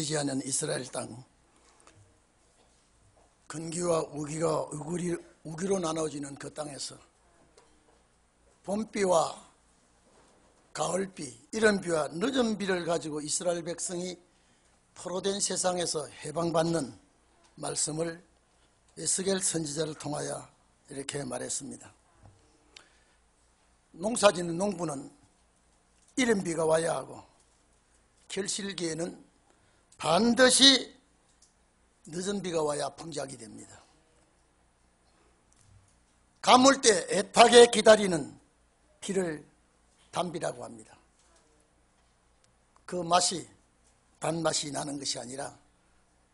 지지하는 이스라엘 땅, 건기와 우기가 우기로 나눠지는 그 땅에서 봄비와 가을비, 이른 비와 늦은 비를 가지고 이스라엘 백성이 포로된 세상에서 해방받는 말씀을 에스겔 선지자를 통하여 이렇게 말했습니다. 농사짓는 농부는 이른 비가 와야 하고 결실기에는 반드시 늦은 비가 와야 풍작이 됩니다. 가물 때 애타게 기다리는 비를 단비라고 합니다. 그 맛이 단맛이 나는 것이 아니라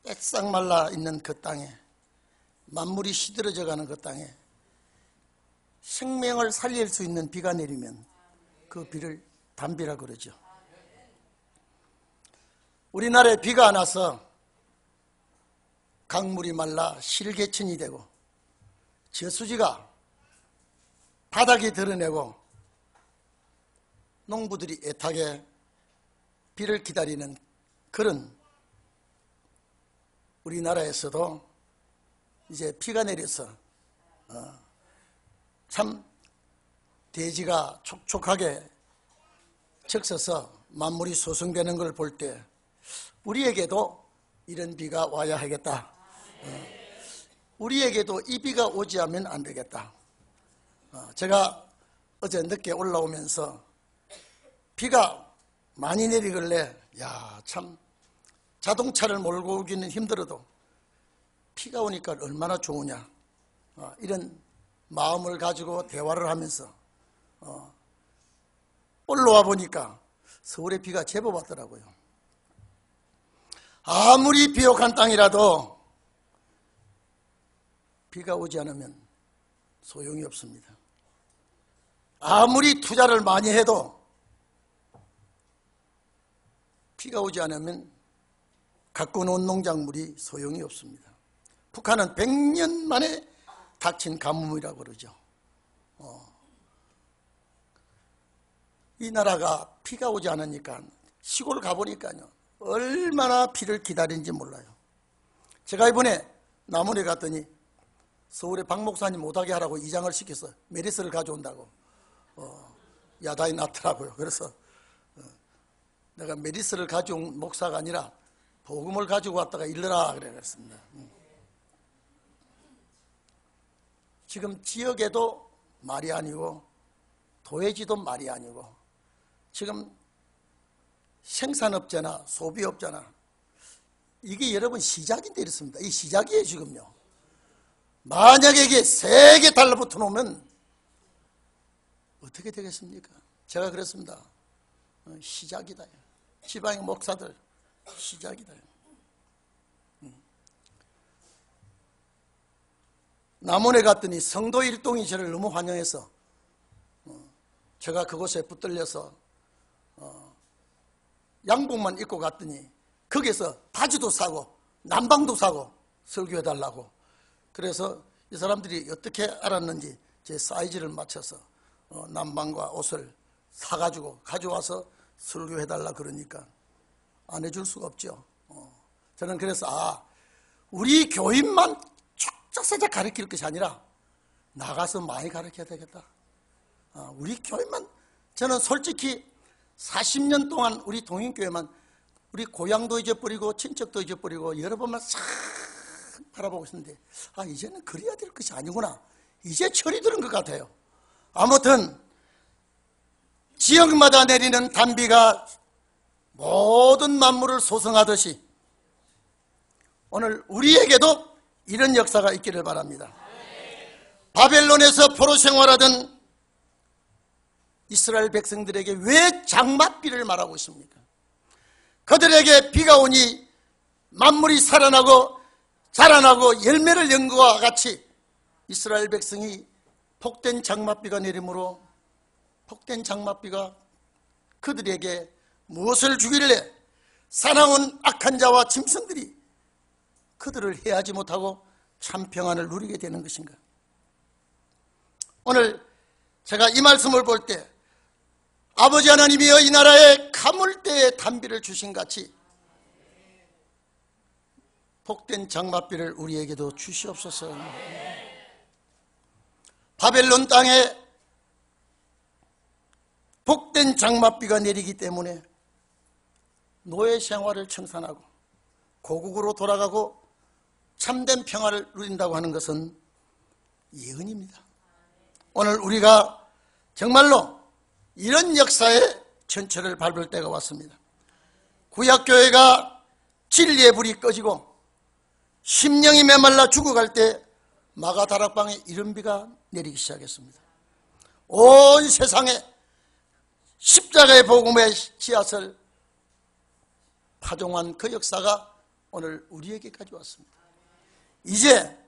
빼싹 말라 있는 그 땅에, 만물이 시들어져 가는 그 땅에 생명을 살릴 수 있는 비가 내리면 그 비를 단비라고 그러죠. 우리나라에 비가 안 와서 강물이 말라 실개천이 되고 저수지가 바닥이 드러내고 농부들이 애타게 비를 기다리는 그런 우리나라에서도 이제 비가 내려서 참 대지가 촉촉하게 적셔서 만물이 소성되는 걸 볼 때 우리에게도 이런 비가 와야 하겠다. 우리에게도 이 비가 오지 않으면 안 되겠다. 제가 어제 늦게 올라오면서 비가 많이 내리길래 참 자동차를 몰고 오기는 힘들어도 비가 오니까 얼마나 좋으냐, 이런 마음을 가지고 대화를 하면서 올라와 보니까 서울에 비가 제법 왔더라고요. 아무리 비옥한 땅이라도 비가 오지 않으면 소용이 없습니다. 아무리 투자를 많이 해도 비가 오지 않으면 갖고 놓은 농작물이 소용이 없습니다. 북한은 100년 만에 닥친 가뭄이라고 그러죠. 이 나라가 비가 오지 않으니까 시골 가보니까요, 얼마나 비를 기다리는지 몰라요. 제가 이번에 남원에 갔더니 서울에 박 목사님 못하게 하라고 이장을 시켜서 메리스를 가져온다고 야단이 났더라고요. 그래서 내가 메리스를 가져온 목사가 아니라 복음을 가지고 왔다가 일러라 그랬습니다. 지금 지역에도 말이 아니고 도회지도 말이 아니고 지금 생산업자나 소비업자나 이게 여러분 시작인데 이렇습니다. 이 시작이에요 지금요. 만약에 이게 세게 달라붙어 놓으면 어떻게 되겠습니까? 제가 그랬습니다. 시작이다. 지방의 목사들 시작이다. 남원에 갔더니 성도 일동이 저를 너무 환영해서 제가 그곳에 붙들려서 양복만 입고 갔더니 거기서 바지도 사고 남방도 사고 설교해달라고. 그래서 이 사람들이 어떻게 알았는지 제 사이즈를 맞춰서 남방과 옷을 사가지고 가져와서 설교해달라 그러니까 안 해줄 수가 없죠. 저는 그래서 우리 교인만 쫙쫙 가르칠 것이 아니라 나가서 많이 가르쳐야 되겠다. 우리 교인만, 저는 솔직히 40년 동안 우리 동인교회만 우리 고향도 잊어버리고 친척도 잊어버리고 여러 번만 싹 바라보고 있었는데 이제는 그래야 될 것이 아니구나. 이제 철이 드는 것 같아요. 아무튼 지역마다 내리는 단비가 모든 만물을 소성하듯이 오늘 우리에게도 이런 역사가 있기를 바랍니다. 바벨론에서 포로 생활하던 이스라엘 백성들에게 왜 장맛비를 말하고 있습니까? 그들에게 비가 오니 만물이 살아나고 자라나고 열매를 연 것과 같이 이스라엘 백성이 복된 장맛비가 내림으로 복된 장맛비가 그들에게 무엇을 주길래 사나운 악한 자와 짐승들이 그들을 해하지 못하고 참 평안을 누리게 되는 것인가? 오늘 제가 이 말씀을 볼 때 아버지 하나님이여 이 나라에 가물 때에 단비를 주신 같이 복된 장맛비를 우리에게도 주시옵소서. 바벨론 땅에 복된 장맛비가 내리기 때문에 노예 생활을 청산하고 고국으로 돌아가고 참된 평화를 누린다고 하는 것은 예언입니다. 오늘 우리가 정말로 이런 역사의 전철을 밟을 때가 왔습니다. 구약교회가 진리의 불이 꺼지고 심령이 메말라 죽어갈 때 마가다락방에 이른 비가 내리기 시작했습니다. 온 세상에 십자가의 복음의 씨앗을 파종한 그 역사가 오늘 우리에게까지 왔습니다. 이제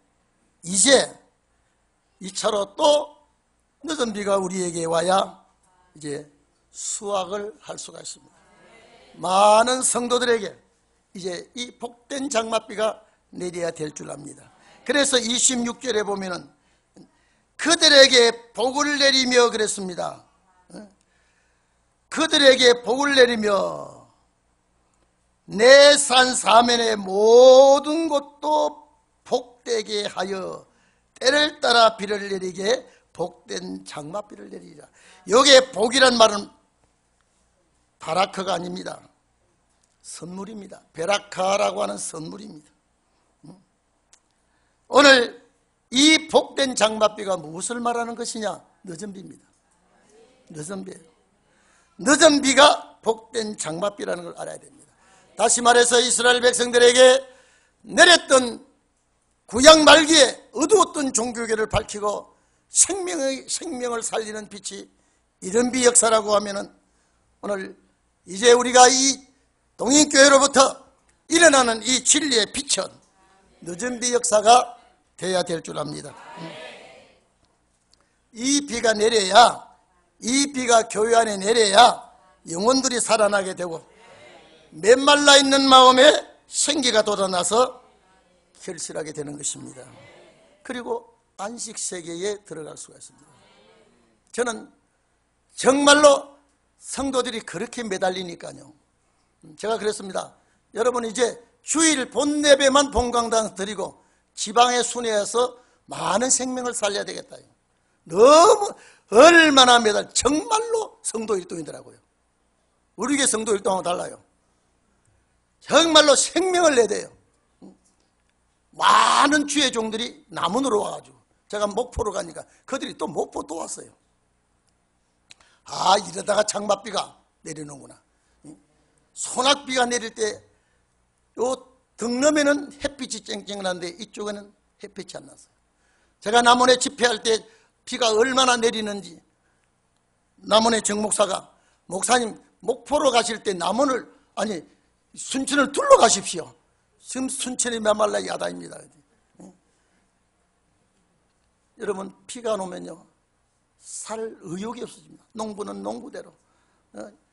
이차로 또 늦은 비가 우리에게 와야 이제 수확을 할 수가 있습니다. 많은 성도들에게 이제 이 복된 장맛비가 내려야 될 줄 압니다. 그래서 26절에 보면은 그들에게 복을 내리며 그랬습니다. 그들에게 복을 내리며 내 산 사면의 모든 곳도 복되게 하여 때를 따라 비를 내리게 복된 장맛비를 내리리라. 여기에 복이란 말은 바라크가 아닙니다. 선물입니다. 베라카라고 하는 선물입니다. 오늘 이 복된 장맛비가 무엇을 말하는 것이냐? 늦은 비입니다. 늦은 비예요. 늦은 비가 복된 장맛비라는 걸 알아야 됩니다. 다시 말해서 이스라엘 백성들에게 내렸던 구약 말기에 어두웠던 종교계를 밝히고 생명을 살리는 빛이 이른 비 역사라고 하면은 오늘 이제 우리가 이 동인교회로부터 일어나는 이 진리의 빛은 늦은 비 역사가 돼야 될 줄 압니다. 이 비가 내려야, 이 비가 교회 안에 내려야 영혼들이 살아나게 되고 메말라 있는 마음에 생기가 돋아나서 결실하게 되는 것입니다. 그리고 안식세계에 들어갈 수가 있습니다. 저는 정말로 성도들이 그렇게 매달리니까요, 제가 그랬습니다. 여러분, 이제 주일 본예배만 본강당 드리고 지방에 순회해서 많은 생명을 살려야 되겠다. 너무 얼마나 정말로 성도 일동이더라고요. 우리 교회 성도 일동하고 달라요. 정말로 생명을 내야 돼요. 많은 주의 종들이 남원으로 와가지고 제가 목포로 가니까 그들이 또 목포 또 왔어요. 아, 이러다가 장맛비가 내리는구나. 소낙비가 내릴 때 요 등럼에는 햇빛이 쨍쨍한데 이쪽에는 햇빛이 안 났어요. 제가 남원에 집회할 때 비가 얼마나 내리는지 남원의 정목사가, 목사님 목포로 가실 때 남원을, 아니 순천을 둘러 가십시오. 지금 순천이 메말라 야다입니다. 여러분, 비가 오면요 살 의욕이 없어집니다. 농부는 농부대로,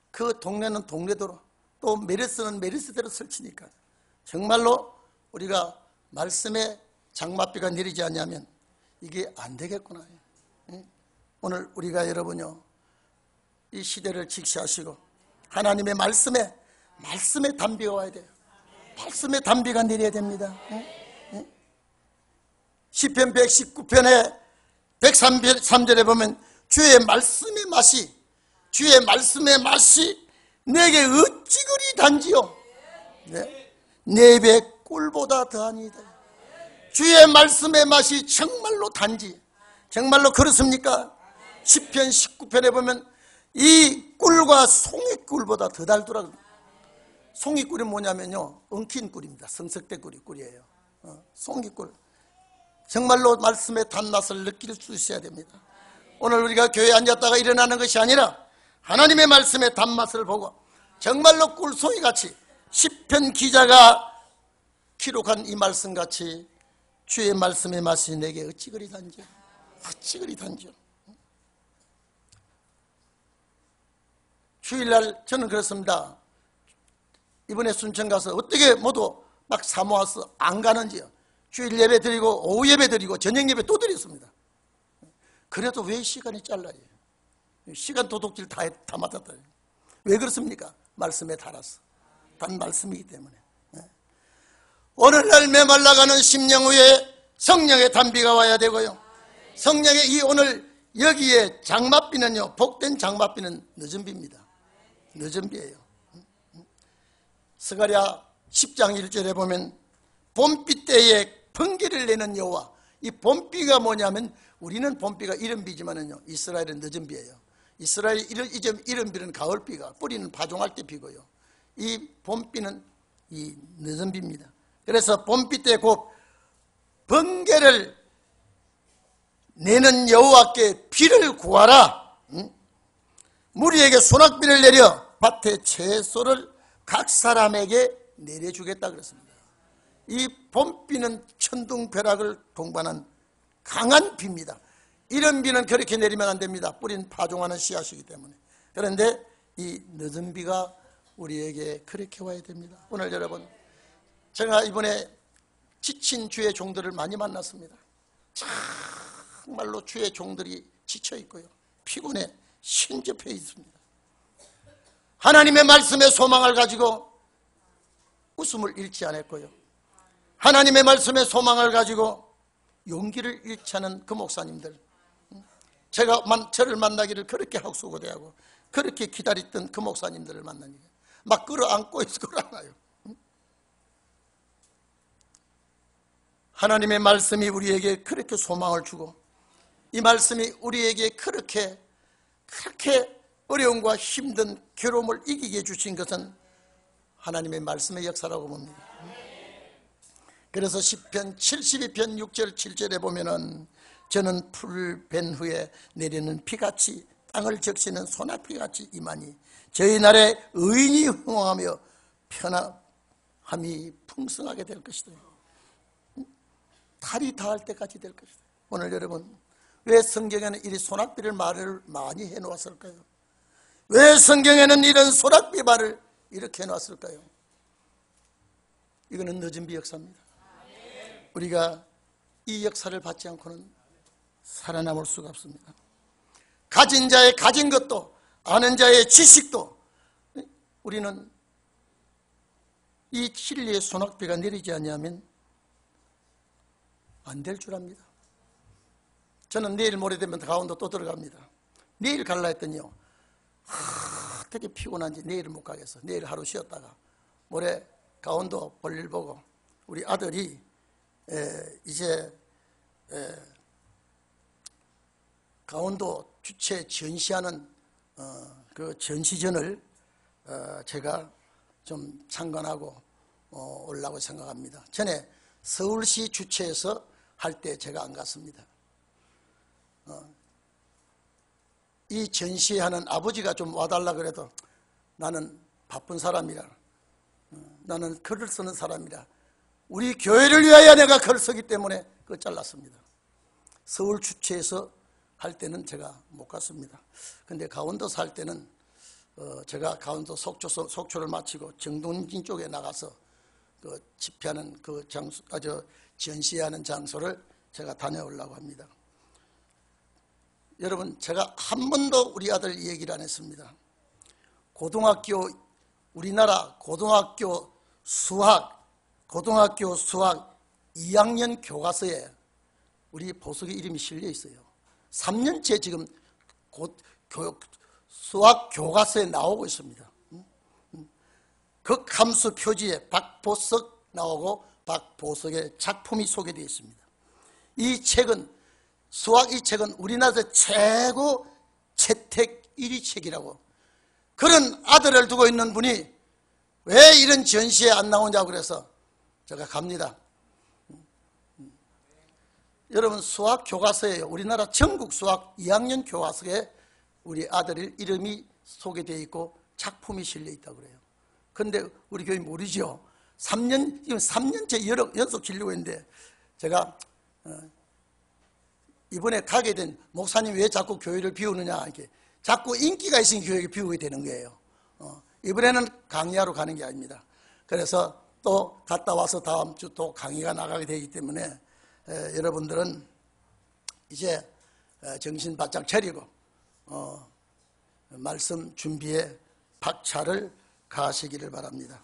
그 동네는 동네대로, 또 메르스는 메르스대로 설치니까 정말로 우리가 말씀에 장맛비가 내리지 않냐면 이게 안 되겠구나. 오늘 우리가 여러분요 이 시대를 직시하시고 하나님의 말씀에 단비가 와야 돼요. 말씀의 단비가 내려야 됩니다. 시편 119편에 103절에 보면 주의 말씀의 맛이 내게 어찌 그리 단지요. 내 입에 꿀보다 더하니이다. 주의 말씀의 맛이 정말로 단지, 정말로 그렇습니까? 시편 19편에 보면 이 꿀과 송이꿀보다 더 달더라고요. 송이꿀이 뭐냐면요 엉킨 꿀입니다. 성석대 꿀이에요. 송이꿀, 정말로 말씀의 단맛을 느낄 수 있어야 됩니다. 오늘 우리가 교회에 앉았다가 일어나는 것이 아니라 하나님의 말씀의 단맛을 보고 정말로 꿀송이같이 시편 기자가 기록한 이 말씀같이 주의 말씀의 맛이 내게 어찌 그리 단지요. 주일날 저는 그렇습니다. 이번에 순천 가서 어떻게 모두 막 사모아서 안 가는지요. 주일 예배 드리고 오후 예배 드리고 저녁 예배 또 드렸습니다. 그래도 왜 시간이 잘라요? 시간 도둑질 다 맡았다. 왜 그렇습니까? 말씀에 달아서. 단 말씀이기 때문에. 오늘날 메말라가는 심령 위에 성령의 단비가 와야 되고요. 성령의 이 오늘 여기에 장맛비는요, 복된 장맛비는 늦은 비입니다. 늦은 비예요. 스가랴 10장 1절에 보면 봄비 때에 번개를 내는 여호와. 이 봄비가 뭐냐면 우리는 봄비가 이른 비지만은요, 이스라엘은 늦은 비예요. 이스라엘 이른 비는 가을비가 뿌리는 파종할 때 비고요. 이 봄비는 이 늦은 비입니다. 그래서 봄비 때 곧 번개를 내는 여호와께 비를 구하라. 무리에게 소낙비를 내려 밭의 채소를 각 사람에게 내려주겠다 그랬습니다. 이 봄비는 천둥벼락을 동반한 강한 비입니다. 이런 비는 그렇게 내리면 안 됩니다. 뿌린 파종하는 씨앗이기 때문에. 그런데 이 늦은 비가 우리에게 그렇게 와야 됩니다. 오늘 여러분, 제가 이번에 지친 주의 종들을 많이 만났습니다. 정말로 주의 종들이 지쳐 있고요, 피곤해 신접해 있습니다. 하나님의 말씀에 소망을 가지고 웃음을 잃지 않았고요, 하나님의 말씀에 소망을 가지고 용기를 잃지 않은 그 목사님들, 제가 저를 만나기를 그렇게 학수고대하고 그렇게 기다렸던 그 목사님들을 만나니까 막 끌어안고 끌어안아요. 하나님의 말씀이 우리에게 그렇게 소망을 주고, 이 말씀이 우리에게 그렇게 어려움과 힘든 괴로움을 이기게 해주신 것은 하나님의 말씀의 역사라고 봅니다. 그래서 시편 72편 6절 7절에 보면은 저는 풀 벤 후에 내리는 비같이 땅을 적시는 소낙비같이 임하니 저희 날에 의인이 흥황하며 편안함이 풍성하게 될 것이다. 달이 닿을 때까지 될 것이다. 오늘 여러분, 왜 성경에는 이리 소낙비를 말을 많이 해놓았을까요? 왜 성경에는 이런 소낙비 말을 이렇게 해놨을까요? 이거는 늦은 비 역사입니다. 우리가 이 역사를 받지 않고는 살아남을 수가 없습니다. 가진 자의 가진 것도, 아는 자의 지식도, 우리는 이 진리의 소낙비가 내리지 않으면 안 될 줄 압니다. 저는 내일 모레 되면 강원도 또 들어갑니다. 내일 갈라 했더니요, 되게 피곤한지 내일은 못 가겠어. 내일 하루 쉬었다가 모레 강원도 볼일 보고, 우리 아들이 이제 강원도 주최 전시하는 그 전시전을 제가 좀 참관하고 오려고 생각합니다. 전에 서울시 주최해서 할 때 제가 안 갔습니다. 이 전시하는 아버지가 좀 와달라 그래도 나는 바쁜 사람이라, 나는 글을 쓰는 사람이라, 우리 교회를 위하여 내가 글을 쓰기 때문에 그걸 잘랐습니다. 서울 주최해서 할 때는 제가 못 갔습니다. 근데 강원도 살 때는 제가 강원도 속초를 마치고 정동진 쪽에 나가서 그 집회하는 그 장소, 전시하는 장소를 제가 다녀오려고 합니다. 여러분, 제가 한 번도 우리 아들 얘기를 안 했습니다. 우리나라 고등학교 수학 2학년 교과서에 우리 보석의 이름이 실려 있어요. 3년째 지금 수학 교과서에 나오고 있습니다. 극함수 표지에 박보석 나오고 박보석의 작품이 소개되어 있습니다. 이 책은, 수학 이 책은 우리나라에서 최고 채택 1위 책이라고. 그런 아들을 두고 있는 분이 왜 이런 전시에 안 나오냐고 그래서 제가 갑니다. 여러분, 수학 교과서에, 우리나라 전국 수학 2학년 교과서에 우리 아들 이름이 소개되어 있고 작품이 실려 있다고 그래요. 그런데 우리 교회 모르죠. 지금 3년째 연속 진료고 있는데, 제가 이번에 가게 된 목사님 왜 자꾸 교회를 비우느냐, 이렇게 자꾸 인기가 있으니 교회를 비우게 되는 거예요. 이번에는 강의하러 가는 게 아닙니다. 그래서 또 갔다 와서 다음 주 또 강의가 나가게 되기 때문에 여러분들은 이제 정신 바짝 차리고 말씀 준비에 박차를 가시기를 바랍니다.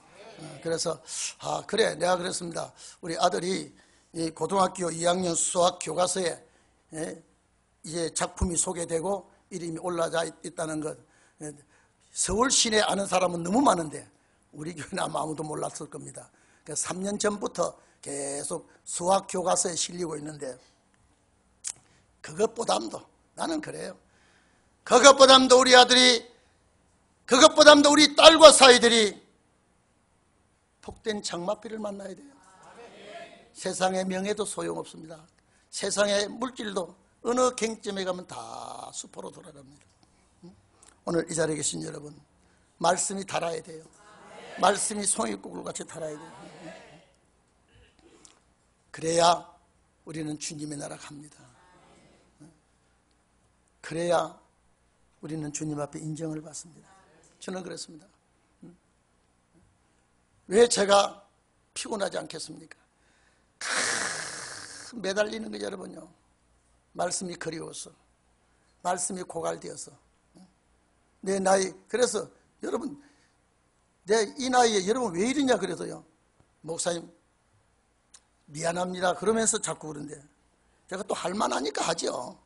그래서 그래, 내가 그랬습니다. 우리 아들이 이 고등학교 2학년 수학 교과서에 이제 작품이 소개되고 이름이 올라져 있다는 것, 서울 시내 아는 사람은 너무 많은데 우리 교회는 아마 아무도 몰랐을 겁니다. 3년 전부터 계속 수학 교과서에 실리고 있는데, 그것보담도 나는 그래요. 그것보담도 우리 아들이, 그것보담도 우리 딸과 사위들이 복된 장맛비를 만나야 돼요. 세상의 명예도 소용없습니다. 세상의 물질도 어느 갱점에 가면 다 수포로 돌아갑니다. 오늘 이 자리에 계신 여러분, 말씀이 달아야 돼요. 말씀이 송이국을 같이 달아야 돼요. 그래야 우리는 주님의 나라 갑니다. 그래야 우리는 주님 앞에 인정을 받습니다. 저는 그렇습니다. 왜 제가 피곤하지 않겠습니까? 매달리는 거 여러분요, 말씀이 그리워서, 말씀이 고갈되어서, 내 나이, 그래서 여러분, 내 이 나이에 여러분 왜 이러냐 그래서요, 목사님 미안합니다 그러면서 자꾸 그런데, 제가 또 할만하니까 하죠.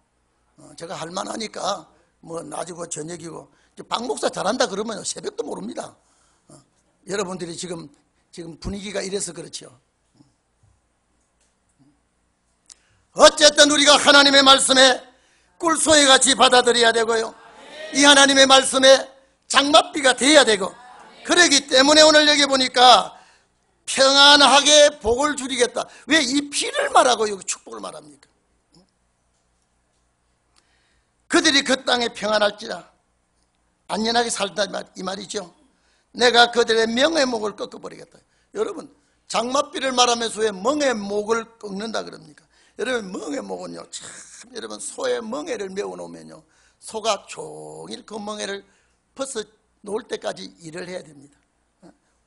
제가 할만하니까 뭐 낮이고 저녁이고, 박 목사 잘한다 그러면 새벽도 모릅니다. 여러분들이 지금 분위기가 이래서 그렇죠. 어쨌든 우리가 하나님의 말씀에 꿀소에 같이 받아들여야 되고요, 이 하나님의 말씀에 장맛비가 돼야 되고, 그러기 때문에 오늘 여기 보니까 평안하게 복을 주리겠다. 왜 이 피를 말하고 여기 축복을 말합니까? 그들이 그 땅에 평안할지라 안전하게 살다 이 말이죠. 내가 그들의 명의 목을 꺾어버리겠다. 여러분, 장맛비를 말하면서 왜 멍의 목을 꺾는다 그럽니까? 여러분, 멍의 목은요, 참 여러분, 소의 멍에를 메워놓으면요, 소가 종일 그 멍에를 벗어 놓을 때까지 일을 해야 됩니다.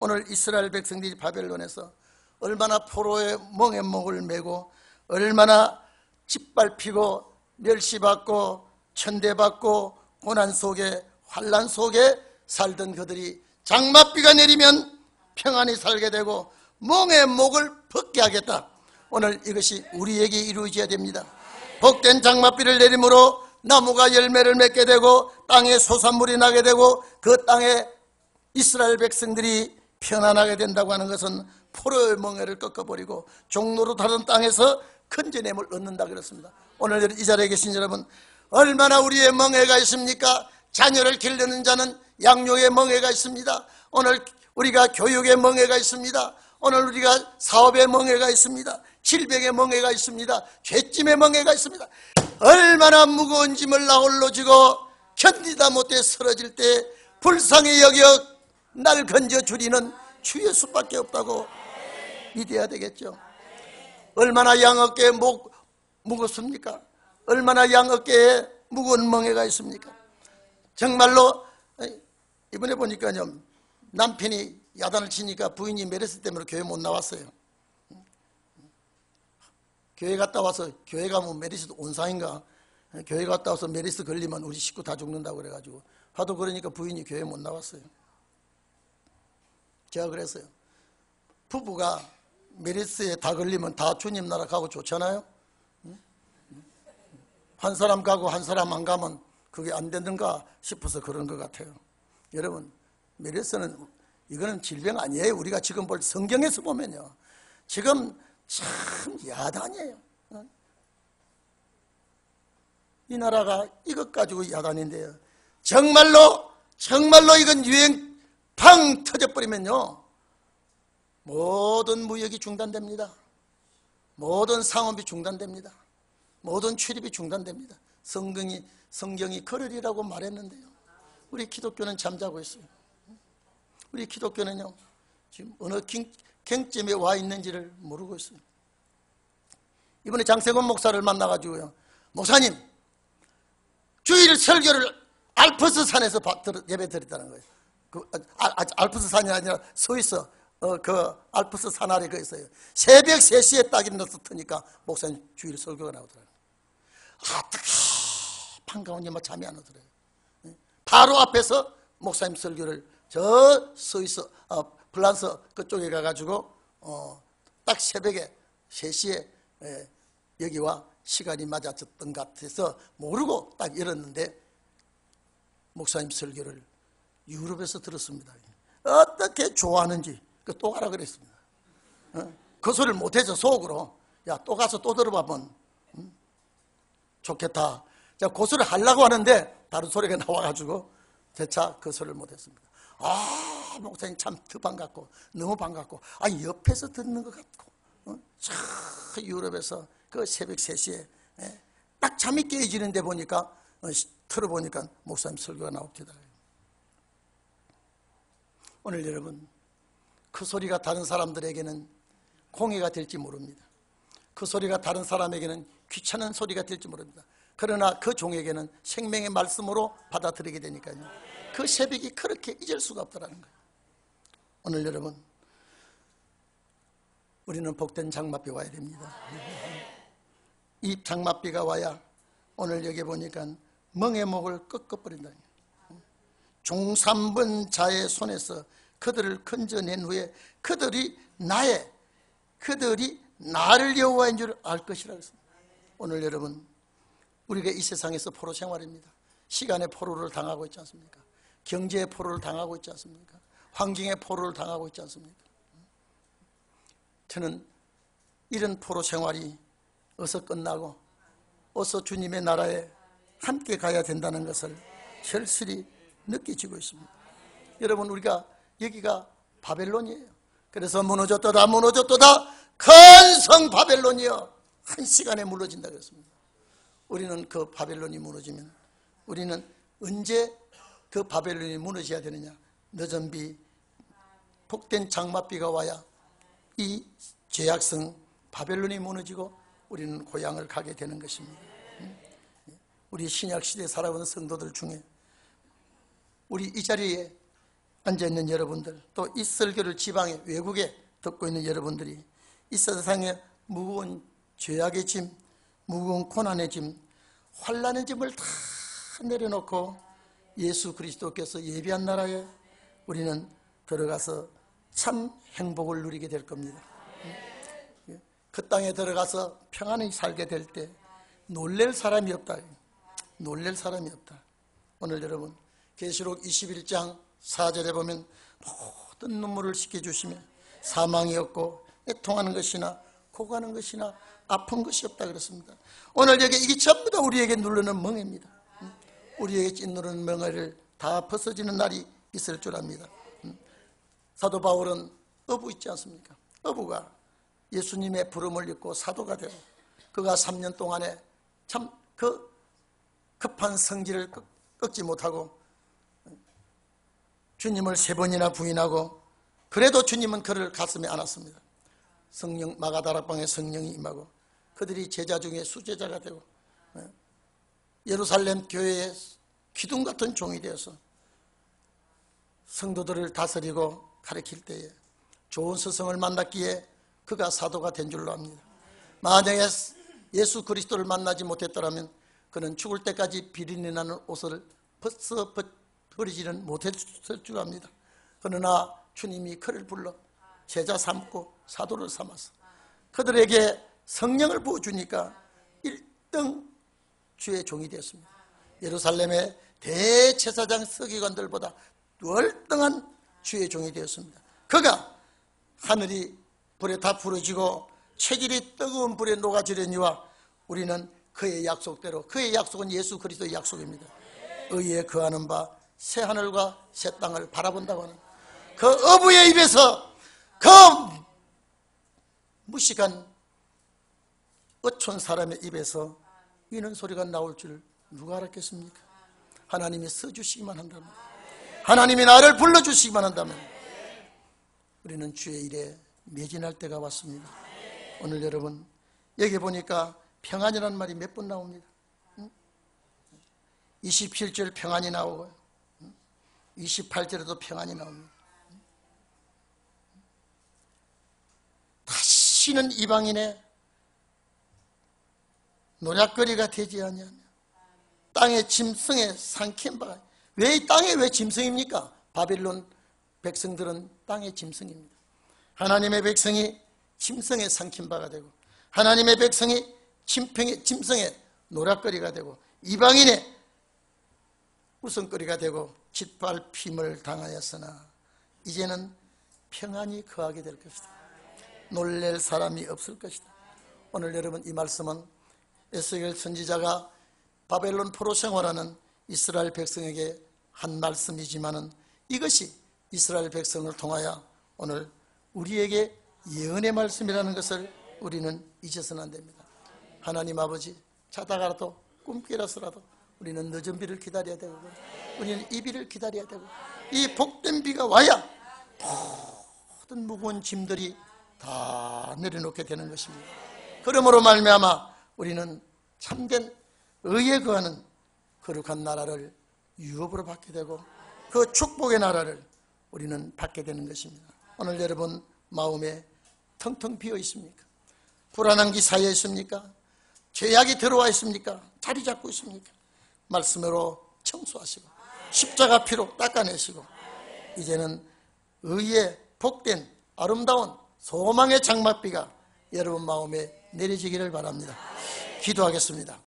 오늘 이스라엘 백성들이 바벨론에서 얼마나 포로의 멍의 목을 메고 얼마나 짓밟히고 멸시받고 천대받고 고난 속에 환난 속에 살던 그들이 장맛비가 내리면 평안히 살게 되고 멍의 목을 벗게 하겠다. 오늘 이것이 우리에게 이루어져야 됩니다. 복된 장맛비를 내림으로 나무가 열매를 맺게 되고 땅에 소산물이 나게 되고 그 땅에 이스라엘 백성들이 편안하게 된다고 하는 것은 포로의 멍에를 꺾어버리고 종로로 다른 땅에서 큰전함을 얻는다 그랬습니다. 오늘 이 자리에 계신 여러분, 얼마나 우리의 멍에가 있습니까? 자녀를 기르는 자는 양육의 멍에가 있습니다. 오늘 우리가 교육의 멍에가 있습니다. 오늘 우리가 사업의 멍에가 있습니다. 질병의 멍에가 있습니다. 죄짐의 멍에가 있습니다. 얼마나 무거운 짐을 나홀로 지고 견디다 못해 쓰러질 때 불쌍히 여겨 날 건져주리는 주 예수밖에 없다고 믿어야 되겠죠. 얼마나 양 어깨에 무겁습니까? 얼마나 양 어깨에 무거운 멍에가 있습니까? 정말로 이번에 보니까요, 남편이 야단을 치니까 부인이 메르스 때문에 교회 못 나왔어요. 교회 갔다 와서, 교회 가면 메르스도 온상인가, 교회 갔다 와서 메르스 걸리면 우리 식구 다 죽는다고 그래가지고 하도 그러니까 부인이 교회 못 나왔어요. 제가 그랬어요. 부부가 메르스에 다 걸리면 다 주님 나라 가고 좋잖아요. 한 사람 가고 한 사람 안 가면 그게 안 되는가 싶어서 그런 것 같아요. 여러분, 메르스는 이거는 질병 아니에요. 우리가 지금 볼 성경에서 보면요, 지금 참 야단이에요. 이 나라가 이것 가지고 야단인데요, 정말로 이건 유행 팡 터져버리면요, 모든 무역이 중단됩니다. 모든 상업이 중단됩니다. 모든 출입이 중단됩니다. 성경이 그러리라고 말했는데요, 우리 기독교는 잠자고 있어요. 우리 기독교는요, 지금 어느 갱점에 와 있는지를 모르고 있어요. 이번에 장세권 목사를 만나가지고요, 목사님, 주일 설교를 알프스 산에서 예배 드렸다는 거예요. 알프스 산이 아니라 스위스 그 알프스 산 아래 그 있어요. 새벽 3시에 딱 일어나서 트니까 목사님 주일 설교가 나오더라고요. 어떻게 반가운 일만 잠이 안 오더라고요. 바로 앞에서 목사님 설교를 저 스위스 프랑스 그쪽에 가가지고 딱 새벽에 3시에 여기와 시간이 맞았던 것 같아서 모르고 딱 열었는데 목사님 설교를 유럽에서 들었습니다. 어떻게 좋아하는지 또 가라 그랬습니다. 그 소리를 못해서 속으로 야 또 가서 또 들어봐면 좋겠다. 자, 그 소리를 하려고 하는데 다른 소리가 나와가지고 재차 그 소리를 못했습니다. 아, 목사님 참 더 반갑고 너무 반갑고 옆에서 듣는 것 같고 참 유럽에서 그 새벽 3시에 딱 잠이 깨지는데 보니까 틀어보니까 목사님 설교가 나옵니다. 오늘 여러분 그 소리가 다른 사람들에게는 공해가 될지 모릅니다. 그 소리가 다른 사람에게는 귀찮은 소리가 될지 모릅니다. 그러나 그 종에게는 생명의 말씀으로 받아들이게 되니까요. 그 새벽이 그렇게 잊을 수가 없다는 거예요. 오늘 여러분 우리는 복된 장맛비 와야 됩니다. 이 장맛비가 와야 오늘 여기 보니까 멍의 목을 꺾어버린다. 종삼번 자의 손에서 그들을 건져낸 후에 그들이 나를 여호와인 줄 알 것이라고 했습니다. 오늘 여러분 우리가 이 세상에서 포로 생활입니다. 시간의 포로를 당하고 있지 않습니까? 경제의 포로를 당하고 있지 않습니까? 환경의 포로를 당하고 있지 않습니까? 저는 이런 포로 생활이 어서 끝나고 어서 주님의 나라에 함께 가야 된다는 것을 절실히 느끼지고 있습니다. 여러분 우리가 여기가 바벨론이에요. 그래서 무너졌도다 큰 성 바벨론이여 한 시간에 무너진다 그랬습니다. 우리는 그 바벨론이 무너지면 우리는 언제 그 바벨론이 무너져야 되느냐? 늦은 비 복된 장맛비가 와야 이 죄악성 바벨론이 무너지고 우리는 고향을 가게 되는 것입니다. 우리 신약시대에 살아온 성도들 중에 우리 이 자리에 앉아있는 여러분들 또 이 설교를 지방에 외국에 듣고 있는 여러분들이 이 세상에 무거운 죄악의 짐, 무거운 고난의 짐, 환난의 짐을 다 내려놓고 예수 그리스도께서 예비한 나라에 우리는 들어가서 참 행복을 누리게 될 겁니다. 그 땅에 들어가서 평안히 살게 될 때 놀랄 사람이 없다. 놀랄 사람이 없다. 오늘 여러분 계시록 21장 4절에 보면 모든 눈물을 씻겨주시며 사망이 없고 애통하는 것이나 고가는 것이나 아픈 것이 없다 그랬습니다. 오늘 여기 이게 전부 다 우리에게 누르는 멍해입니다. 우리에게 찐누르는 멍해를 다 벗어지는 날이 있을 줄 압니다. 사도 바울은 어부 있지 않습니까? 어부가 예수님의 부름을 입고 사도가 되고 그가 3년 동안에 참 그 급한 성질을 꺾지 못하고 주님을 3번이나 부인하고 그래도 주님은 그를 가슴에 안았습니다. 성령 마가다락방에 성령이 임하고 그들이 제자 중에 수제자가 되고 예루살렘 교회의 기둥 같은 종이 되어서 성도들을 다스리고 가르칠 때에 좋은 스승을 만났기에 그가 사도가 된 줄로 압니다. 만약에 예수 그리스도를 만나지 못했더라면 그는 죽을 때까지 비린내 나는 옷을 벗어 버리지는 못했을 줄 압니다. 그러나 주님이 그를 불러 제자 삼고 사도를 삼아서 그들에게 성령을 부어주니까 1등 주의 종이 되었습니다. 예루살렘의 대제사장 서기관들보다 월등한 주의 종이 되었습니다. 그가 하늘이 불에 다 부러지고 체질이 뜨거운 불에 녹아지려니와 우리는 그의 약속대로, 그의 약속은 예수 그리스도의 약속입니다. 의에 거하는 바 새 하늘과 새 땅을 바라본다고 하는 그 어부의 입에서 그 무식한 어촌 사람의 입에서 이런 소리가 나올 줄 누가 알았겠습니까? 하나님이 써주시기만 한다면, 하나님이 나를 불러주시기만 한다면 우리는 주의 일에 매진할 때가 왔습니다. 오늘 여러분 여기 보니까 평안이라는 말이 몇 번 나옵니다. 27절 평안이 나오고 28절에도 평안이 나옵니다. 다시는 이방인의 노략거리가 되지 아니하며 땅의 짐승의 삼킨 바가 왜 이 땅에 왜 짐승입니까? 바빌론 백성들은 땅의 짐승입니다. 하나님의 백성이 짐승에 삼킨 바가 되고 하나님의 백성이 짐승의 노략거리가 되고 이방인의 웃음거리가 되고 짓밟힘을 당하였으나 이제는 평안이 거하게 될 것이다. 놀랄 사람이 없을 것이다. 오늘 여러분 이 말씀은 에스겔 선지자가 바벨론 포로 생활하는 이스라엘 백성에게 한 말씀이지만은 이것이 이스라엘 백성을 통하여 오늘 우리에게 예언의 말씀이라는 것을 우리는 잊어서는 안 됩니다. 하나님 아버지, 자다가라도 꿈깨라서라도 우리는 늦은 비를 기다려야 되고 우리는 이 비를 기다려야 되고 이 복된 비가 와야 모든 무거운 짐들이 다 내려놓게 되는 것입니다. 그러므로 말미암아 우리는 참된 의에 거하는 거룩한 나라를 유업으로 받게 되고 그 축복의 나라를 우리는 받게 되는 것입니다. 오늘 여러분 마음에 텅텅 비어 있습니까? 불안한 기 사이에 있습니까? 죄악이 들어와 있습니까? 자리 잡고 있습니까? 말씀으로 청소하시고 십자가 피로 닦아내시고 이제는 의의 복된 아름다운 소망의 장막비가 여러분 마음에 내려지기를 바랍니다. 기도하겠습니다.